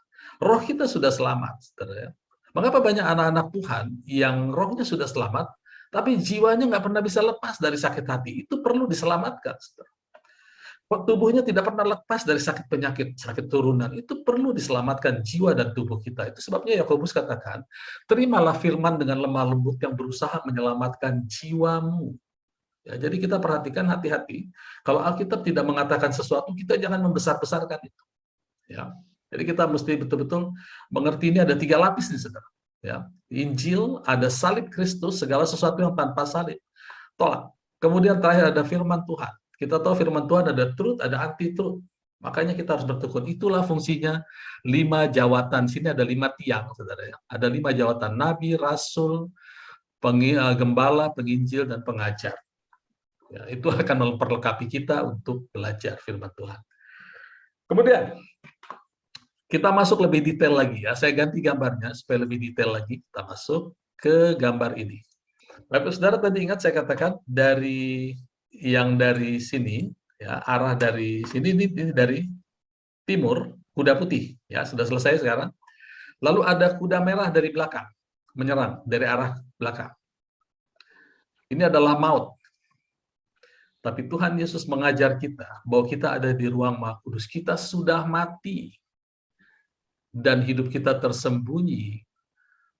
roh kita sudah selamat, saudara. Mengapa banyak anak-anak Tuhan yang rohnya sudah selamat, tapi jiwanya nggak pernah bisa lepas dari sakit hati? Itu perlu diselamatkan, saudara. Tubuhnya tidak pernah lepas dari sakit penyakit, sakit turunan. Itu perlu diselamatkan jiwa dan tubuh kita. Itu sebabnya Yakobus katakan, terimalah firman dengan lemah lembut yang berusaha menyelamatkan jiwamu. Ya, jadi kita perhatikan hati-hati. Kalau Alkitab tidak mengatakan sesuatu, kita jangan membesar-besarkan itu. Ya. Jadi kita mesti betul-betul mengerti ini ada 3 lapis nih, saudara. Ya. Injil, ada salib Kristus, segala sesuatu yang tanpa salib, tolak. Kemudian terakhir ada firman Tuhan. Kita tahu firman Tuhan ada truth, ada anti-truth. Makanya kita harus bertekun. Itulah fungsinya 5 jawatan. Sini ada 5 tiang, saudara. Ya. Ada 5 jawatan, nabi, rasul, gembala, penginjil, dan pengajar. Ya, itu akan memperlengkapi kita untuk belajar firman Tuhan. Kemudian, kita masuk lebih detail lagi ya. Saya ganti gambarnya supaya lebih detail lagi. Kita masuk ke gambar ini. Bapak saudara tadi ingat saya katakan dari sini, ya, arah dari sini ini dari timur, kuda putih, ya sudah selesai sekarang. Lalu ada kuda merah dari belakang menyerang dari arah belakang. Ini adalah maut. Tapi Tuhan Yesus mengajar kita bahwa kita ada di ruang Maha Kudus. Kita sudah mati. Dan hidup kita tersembunyi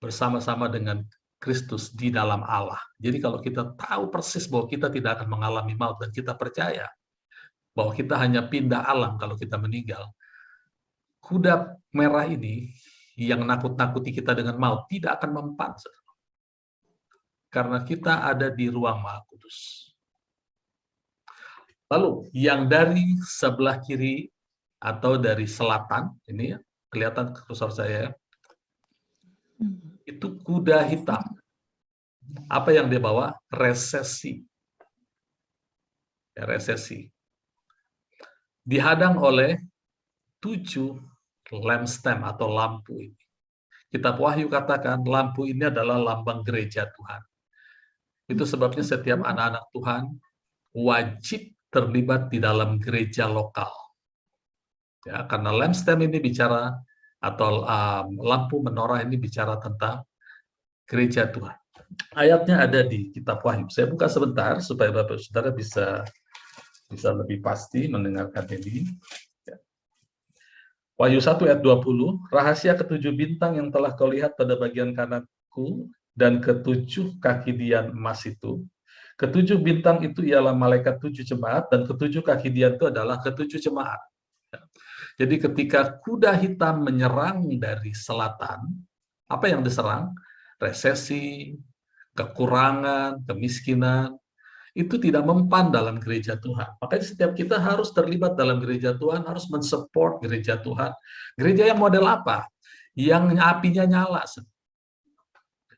bersama-sama dengan Kristus di dalam Allah. Jadi kalau kita tahu persis bahwa kita tidak akan mengalami maut dan kita percaya bahwa kita hanya pindah alam kalau kita meninggal, kuda merah ini yang nakut-nakuti kita dengan maut tidak akan mempan. Karena kita ada di ruang Maha Kudus. Lalu yang dari sebelah kiri atau dari selatan, ini ya, kelihatan kursor saya, itu kuda hitam. Apa yang dia bawa? Resesi. Ya, resesi. Dihadang oleh 7 lampstand atau lampu ini. Kitab Wahyu katakan lampu ini adalah lambang gereja Tuhan. Itu sebabnya setiap anak-anak Tuhan wajib terlibat di dalam gereja lokal. Ya, karena lampstand ini bicara atau lampu menorah ini bicara tentang gereja Tuhan. Ayatnya ada di kitab Wahyu. Saya buka sebentar supaya Bapak Saudara bisa lebih pasti mendengarkan ini. Ya. Wahyu 1 ayat 20, rahasia ketujuh bintang yang telah kau lihat pada bagian kananku bintangku dan ketujuh kaki dian emas itu. Ketujuh bintang itu ialah malaikat tujuh jemaat, dan ketujuh kaki dian itu adalah ketujuh jemaat. Jadi ketika kuda hitam menyerang dari selatan, apa yang diserang? Resesi, kekurangan, kemiskinan, itu tidak mempan dalam gereja Tuhan. Makanya setiap kita harus terlibat dalam gereja Tuhan, harus mensupport gereja Tuhan. Gereja yang model apa? Yang apinya nyala.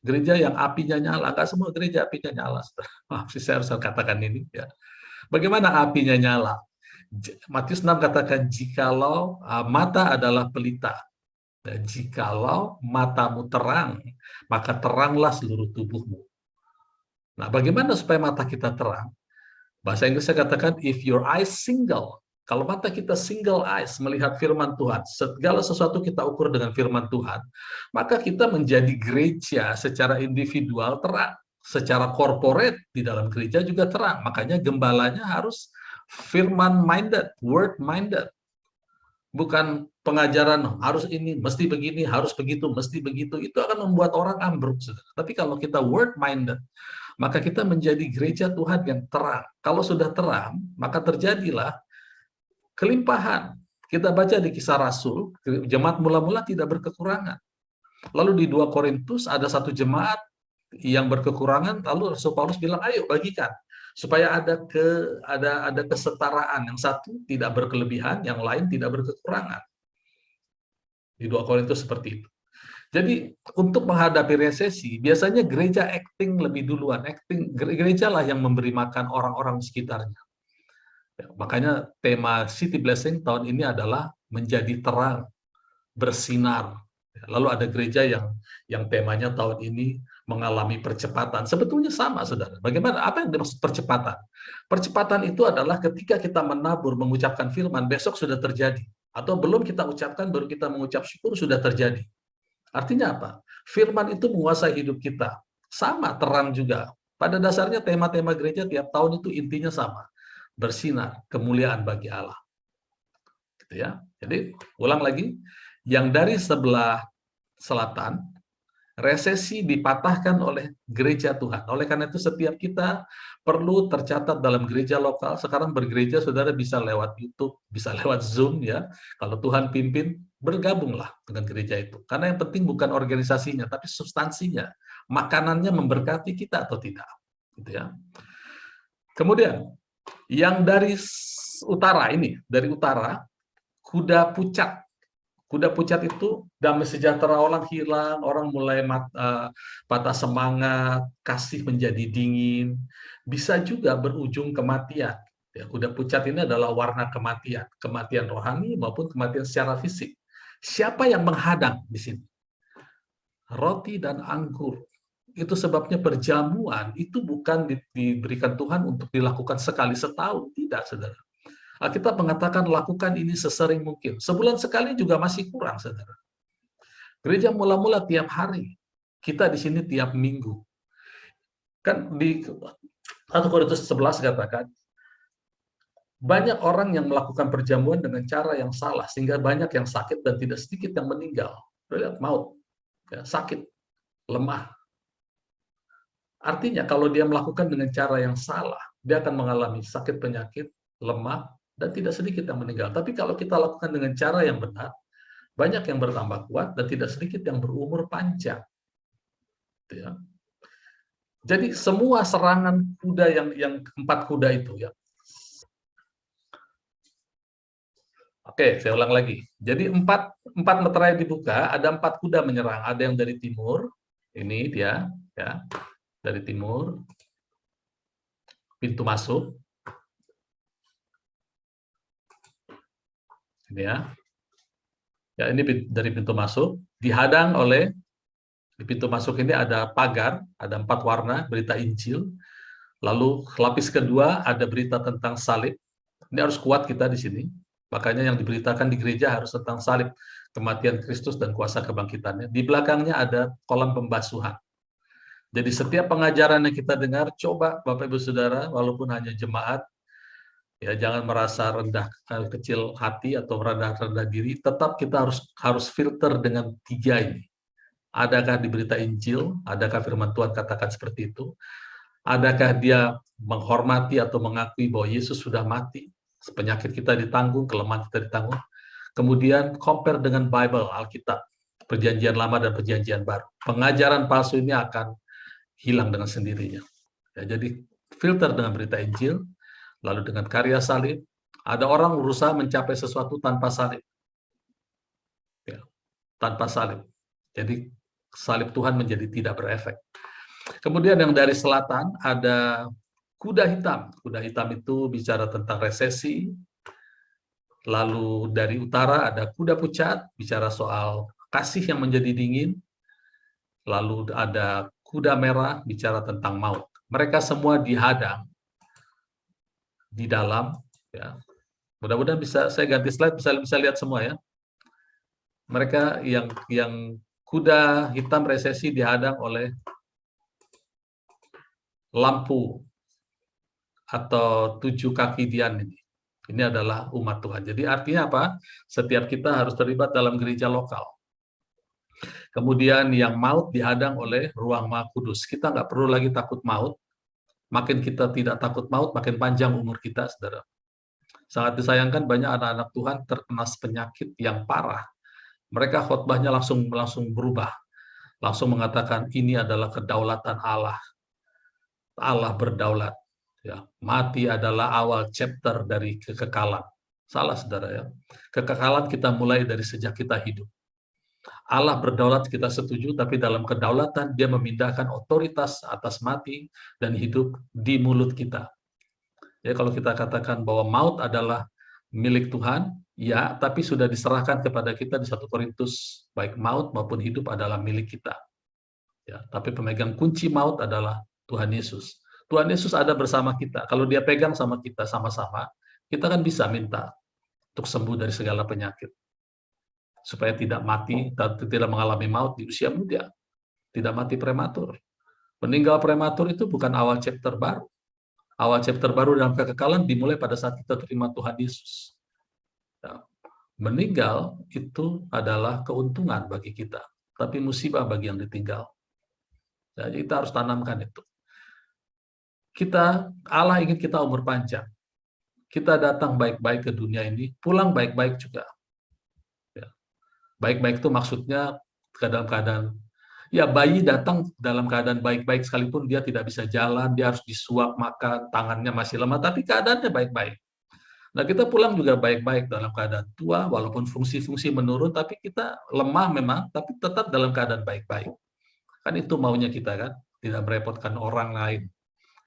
Gereja yang apinya nyala, nggak semua gereja apinya nyala. Maaf sih saya harus katakan ini. Ya. Bagaimana apinya nyala? Matius 6 katakan, jikalau mata adalah pelita, dan jikalau matamu terang, maka teranglah seluruh tubuhmu. Nah, bagaimana supaya mata kita terang? Bahasa Inggrisnya katakan, if your eyes single, kalau mata kita single eyes melihat firman Tuhan, segala sesuatu kita ukur dengan firman Tuhan, maka kita menjadi gereja secara individual terang, secara corporate di dalam gereja juga terang. Makanya gembalanya harus firman minded, word minded. Bukan pengajaran harus ini, mesti begini, harus begitu, mesti begitu. Itu akan membuat orang ambruk. Tapi kalau kita word minded, maka kita menjadi gereja Tuhan yang terang. Kalau sudah terang, maka terjadilah kelimpahan. Kita baca di Kisah Rasul, jemaat mula-mula tidak berkekurangan. Lalu di 2 Korintus ada satu jemaat yang berkekurangan, lalu Rasul Paulus bilang, ayo bagikan. Supaya ada kesetaraan, yang satu tidak berkelebihan, yang lain tidak berkekurangan. Di 2 Korintus seperti itu. Jadi untuk menghadapi resesi, biasanya gereja acting lebih duluan. Gereja lah yang memberi makan orang-orang sekitarnya. Ya, makanya tema City Blessing tahun ini adalah menjadi terang, bersinar. Lalu ada gereja yang temanya tahun ini mengalami percepatan. Sebetulnya sama, saudara. Bagaimana? Apa yang dimaksud percepatan? Percepatan itu adalah ketika kita menabur, mengucapkan firman, besok sudah terjadi. Atau belum kita ucapkan, baru kita mengucap syukur, sudah terjadi. Artinya apa? Firman itu menguasai hidup kita. Sama, terang juga. Pada dasarnya tema-tema gereja tiap tahun itu intinya sama. Bersinar, kemuliaan bagi Allah. Gitu ya. Jadi, ulang lagi. Yang dari sebelah selatan, resesi dipatahkan oleh gereja Tuhan. Oleh karena itu setiap kita perlu tercatat dalam gereja lokal. Sekarang bergereja, saudara bisa lewat YouTube, bisa lewat Zoom ya. Kalau Tuhan pimpin, bergabunglah dengan gereja itu. Karena yang penting bukan organisasinya, tapi substansinya. Makanannya memberkati kita atau tidak. Gitu ya. Kemudian, yang dari utara ini, dari utara, kuda pucat. Kuda pucat itu damai sejahtera orang hilang, orang mulai patah semangat, kasih menjadi dingin, bisa juga berujung kematian. Ya, kuda pucat ini adalah warna kematian, kematian rohani maupun kematian secara fisik. Siapa yang menghadang di sini? Roti dan anggur. Itu sebabnya perjamuan itu bukan diberikan Tuhan untuk dilakukan sekali setahun, tidak, saudara. Alkitab mengatakan lakukan ini sesering mungkin. Sebulan sekali juga masih kurang, saudara. Gereja mula-mula tiap hari. Kita di sini tiap minggu. Kan di 1 Korintus 11 katakan, banyak orang yang melakukan perjamuan dengan cara yang salah, sehingga banyak yang sakit dan tidak sedikit yang meninggal. Lihat, maut, ya, sakit, lemah. Artinya kalau dia melakukan dengan cara yang salah, dia akan mengalami sakit penyakit, lemah, dan tidak sedikit yang meninggal. Tapi kalau kita lakukan dengan cara yang benar, banyak yang bertambah kuat dan tidak sedikit yang berumur panjang. Ya. Jadi semua serangan kuda yang 4 kuda itu ya. Oke, saya ulang lagi. Jadi 4 meterai dibuka, ada 4 kuda menyerang. Ada yang dari timur, ini dia, ya, dari timur, pintu masuk. Ini ya. Ya, ini dari pintu masuk, dihadang oleh, di pintu masuk ini ada pagar, ada 4 warna, berita Injil. Lalu lapis kedua ada berita tentang salib. Ini harus kuat kita di sini. Makanya yang diberitakan di gereja harus tentang salib, kematian Kristus dan kuasa kebangkitannya. Di belakangnya ada kolam pembasuhan. Jadi setiap pengajaran yang kita dengar, coba Bapak Ibu Saudara, walaupun hanya jemaat, ya jangan merasa rendah, kecil hati atau rendah diri, tetap kita harus filter dengan 3 ini. Adakah di berita Injil? Adakah firman Tuhan katakan seperti itu? Adakah dia menghormati atau mengakui bahwa Yesus sudah mati, penyakit kita ditanggung, kelemahan kita ditanggung? Kemudian compare dengan Bible, Alkitab, Perjanjian Lama dan Perjanjian Baru. Pengajaran palsu ini akan hilang dengan sendirinya. Ya, jadi filter dengan berita Injil, lalu dengan karya salib. Ada orang berusaha mencapai sesuatu tanpa salib. Ya, tanpa salib. Jadi salib Tuhan menjadi tidak berefek. Kemudian yang dari selatan ada kuda hitam. Kuda hitam itu bicara tentang resesi. Lalu dari utara ada kuda pucat, bicara soal kasih yang menjadi dingin. Lalu ada kuda merah, bicara tentang maut. Mereka semua dihadang di dalam. Ya. Mudah-mudahan bisa saya ganti slide, bisa lihat semua ya. Mereka yang kuda hitam resesi dihadang oleh lampu atau 7 kaki Dian ini. Ini adalah umat Tuhan. Jadi artinya apa? Setiap kita harus terlibat dalam gereja lokal. Kemudian yang maut dihadang oleh ruang Maha Kudus. Kita nggak perlu lagi takut maut. Makin kita tidak takut maut, makin panjang umur kita, saudara. Sangat disayangkan banyak anak-anak Tuhan terkena penyakit yang parah. Mereka khotbahnya langsung berubah. Langsung mengatakan ini adalah kedaulatan Allah. Allah berdaulat. Ya, mati adalah awal chapter dari kekekalan. Salah, saudara ya. Kekekalan kita mulai dari sejak kita hidup. Allah berdaulat, kita setuju, tapi dalam kedaulatan dia memindahkan otoritas atas mati dan hidup di mulut kita. Ya, kalau kita katakan bahwa maut adalah milik Tuhan, ya, tapi sudah diserahkan kepada kita di 1 Korintus, baik maut maupun hidup adalah milik kita. Ya, tapi pemegang kunci maut adalah Tuhan Yesus. Tuhan Yesus ada bersama kita. Kalau dia pegang sama kita sama-sama, kita kan bisa minta untuk sembuh dari segala penyakit. Supaya tidak mati, tidak mengalami maut di usia muda. Tidak mati prematur. Meninggal prematur itu bukan awal chapter baru. Awal chapter baru dalam kekekalan dimulai pada saat kita terima Tuhan Yesus. Ya, meninggal itu adalah keuntungan bagi kita, tapi musibah bagi yang ditinggal. Jadi kita harus tanamkan itu. Allah ingin kita umur panjang. Kita datang baik-baik ke dunia ini, pulang baik-baik juga. Ya. Baik-baik itu maksudnya dalam keadaan, ya bayi datang dalam keadaan baik-baik sekalipun dia tidak bisa jalan, dia harus disuap makan, tangannya masih lemah, tapi keadaannya baik-baik. Nah, kita pulang juga baik-baik dalam keadaan tua, walaupun fungsi-fungsi menurun, tapi kita lemah memang, tapi tetap dalam keadaan baik-baik. Kan itu maunya kita kan, tidak merepotkan orang lain.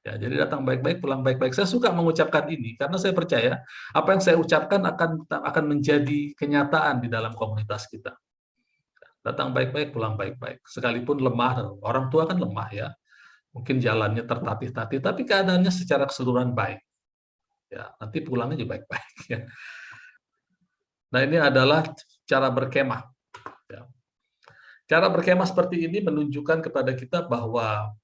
Ya, jadi datang baik-baik, pulang baik-baik. Saya suka mengucapkan ini karena saya percaya apa yang saya ucapkan akan menjadi kenyataan di dalam komunitas kita. Datang baik-baik, pulang baik-baik. Sekalipun lemah, orang tua kan lemah ya. Mungkin jalannya tertatih-tatih, tapi keadaannya secara keseluruhan baik. Ya, nanti pulangnya juga baik-baik. Ya. Nah, ini adalah cara berkemah. Ya. Cara berkemah seperti ini menunjukkan kepada kita bahwa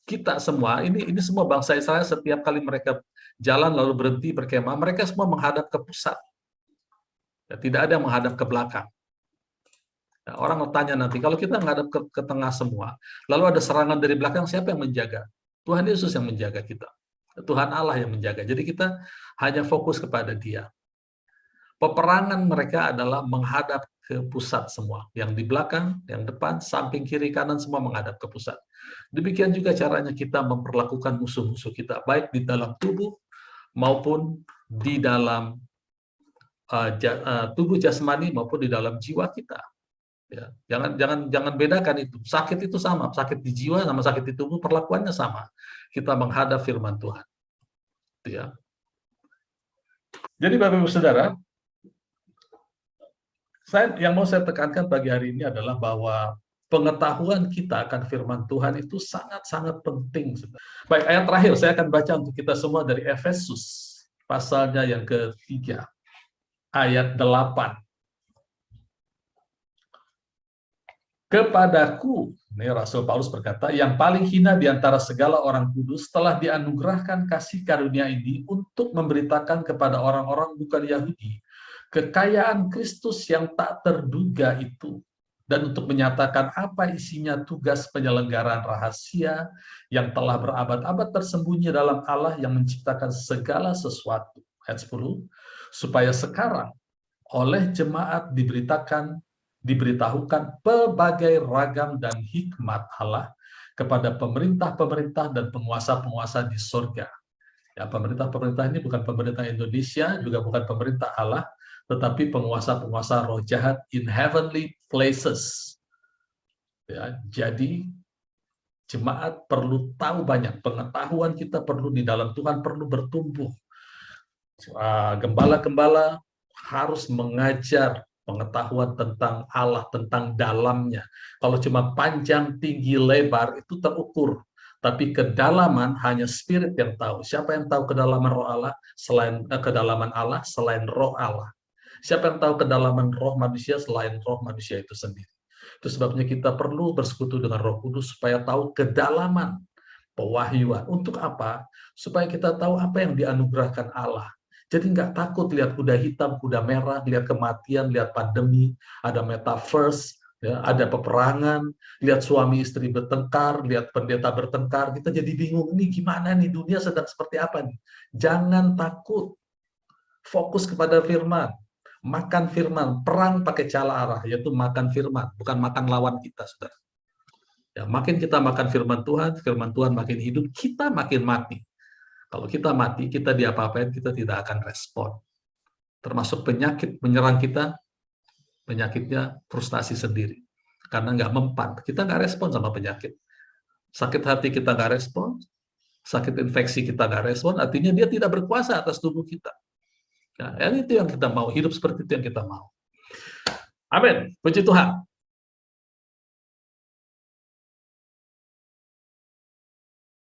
kita semua, ini semua bangsa Israel setiap kali mereka jalan lalu berhenti berkemah, mereka semua menghadap ke pusat. Ya, tidak ada yang menghadap ke belakang. Ya, orang tanya nanti, kalau kita menghadap ke tengah semua, lalu ada serangan dari belakang, siapa yang menjaga? Tuhan Yesus yang menjaga kita. Tuhan Allah yang menjaga. Jadi kita hanya fokus kepada Dia. Peperangan mereka adalah menghadap ke pusat semua. Yang di belakang, yang depan, samping, kiri, kanan, semua menghadap ke pusat. Demikian juga caranya kita memperlakukan musuh-musuh kita, baik di dalam tubuh maupun di dalam tubuh jasmani maupun di dalam jiwa kita. Ya, jangan bedakan itu. Sakit itu sama, sakit di jiwa sama sakit di tubuh perlakuannya sama. Kita menghadap firman Tuhan. Ya. Jadi Bapak Ibu Saudara, yang mau saya tekankan pagi hari ini adalah bahwa pengetahuan kita akan firman Tuhan itu sangat-sangat penting. Baik, ayat terakhir saya akan baca untuk kita semua dari Efesus, pasalnya yang ketiga, ayat 8. Kepadaku, ini Rasul Paulus berkata, yang paling hina di antara segala orang kudus telah dianugerahkan kasih karunia ini untuk memberitakan kepada orang-orang bukan Yahudi kekayaan Kristus yang tak terduga itu dan untuk menyatakan apa isinya tugas penyelenggaraan rahasia yang telah berabad-abad tersembunyi dalam Allah yang menciptakan segala sesuatu. Ayat 10, supaya sekarang oleh jemaat diberitahukan pelbagai ragam dan hikmat Allah kepada pemerintah-pemerintah dan penguasa-penguasa di surga. Ya, pemerintah-pemerintah ini bukan pemerintah Indonesia, juga bukan pemerintah Allah, tetapi penguasa-penguasa roh jahat in heavenly places. Ya, jadi jemaat perlu tahu banyak, pengetahuan kita perlu di dalam Tuhan perlu bertumbuh. Gembala-gembala harus mengajar pengetahuan tentang Allah, tentang dalamnya. Kalau cuma panjang, tinggi, lebar, itu terukur. Tapi kedalaman hanya spirit yang tahu. Siapa yang tahu kedalaman roh Allah selain kedalaman Allah selain roh Allah? Siapa yang tahu kedalaman roh manusia selain roh manusia itu sendiri? Itu sebabnya kita perlu bersekutu dengan Roh Kudus supaya tahu kedalaman pewahyuan. Untuk apa? Supaya kita tahu apa yang dianugerahkan Allah. Jadi nggak takut lihat kuda hitam, kuda merah, lihat kematian, lihat pandemi, ada metaverse, ya, ada peperangan, lihat suami istri bertengkar, lihat pendeta bertengkar, kita jadi bingung, ini gimana nih, dunia sedang seperti apa nih? Jangan takut, fokus kepada firman. Makan firman, perang pakai cala arah, yaitu makan firman, bukan makan lawan kita, saudara. Ya, makin kita makan firman Tuhan makin hidup, kita makin mati. Kalau kita mati, kita diapa-apain, kita tidak akan respon. Termasuk penyakit menyerang kita, penyakitnya frustasi sendiri. Karena nggak mempan, kita nggak respon sama penyakit. Sakit hati kita nggak respon, sakit infeksi kita nggak respon, artinya dia tidak berkuasa atas tubuh kita. Nah, itu yang kita mau, hidup seperti itu yang kita mau. Amin, puji Tuhan.